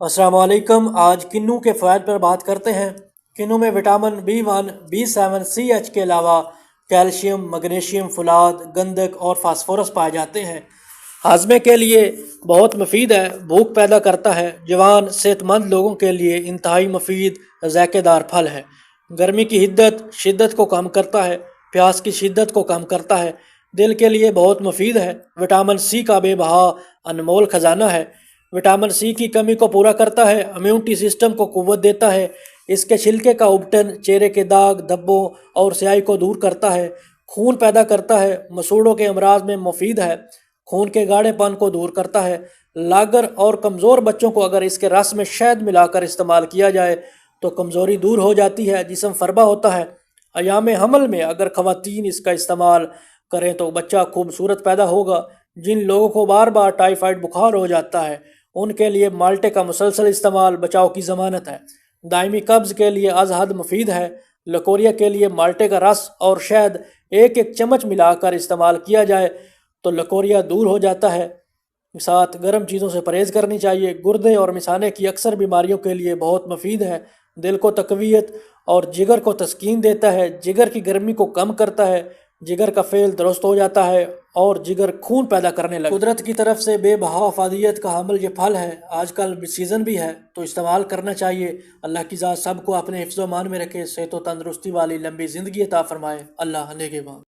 السلام علیکم۔ آج کنو کے فوائد پر بات کرتے ہیں۔ کنو میں وٹامن B1 B7 CH کے علاوہ کیلشیم، میگنیشیم، فولاد، گندک اور فاسفورس پائے جاتے ہیں۔ ہاضمے کے لیے بہت مفید ہے، بھوک پیدا کرتا ہے، جوان صحت مند لوگوں کے لیے انتہائی مفید ذائقہ دار پھل ہے۔ گرمی کی شدت کو کم کرتا ہے، پیاس کی شدت کو کم کرتا ہے، دل کے لیے بہت مفید ہے۔ وٹامن سی کا بے بہا انمول خزانہ ہے۔ وٹامن سی کی کمی کو پورا کرتا ہے، امیونٹی سسٹم کو قوت دیتا ہے۔ اس کے چھلکے کا ابٹن چہرے کے داغ، دھبوں اور سیاہی کو دور کرتا ہے، خون پیدا کرتا ہے، مسوڑوں کے امراض میں مفید ہے، خون کے گاڑے پن کو دور کرتا ہے۔ لاگر اور کمزور بچوں کو اگر اس کے رس میں شہد ملا کر استعمال کیا جائے تو کمزوری دور ہو جاتی ہے، جسم فربا ہوتا ہے۔ ایام حمل میں اگر خواتین اس کا استعمال کریں تو بچہ خوبصورت پیدا ہوگا۔ جن لوگوں کو بار بار ٹائیفائڈ بخار ہو جاتا ہے ان کے لیے مالٹے کا مسلسل استعمال بچاؤ کی ضمانت ہے۔ دائمی قبض کے لیے از حد مفید ہے۔ لکوریا کے لیے مالٹے کا رس اور شہد ایک چمچ ملا کر استعمال کیا جائے تو لکوریا دور ہو جاتا ہے۔ ساتھ گرم چیزوں سے پرہیز کرنی چاہیے۔ گردے اور مثانے کی اکثر بیماریوں کے لیے بہت مفید ہے۔ دل کو تقویت اور جگر کو تسکین دیتا ہے، جگر کی گرمی کو کم کرتا ہے، جگر کا فعل درست ہو جاتا ہے اور جگر خون پیدا کرنے لگتا ہے۔ قدرت کی طرف سے بے بہا افادیت کا حامل یہ پھل ہے۔ آج کل سیزن بھی ہے تو استعمال کرنا چاہیے۔ اللہ کی ذات سب کو اپنے حفظ و امان میں رکھے، صحت و تندرستی والی لمبی زندگی عطا فرمائے۔ اللہ نگہبان۔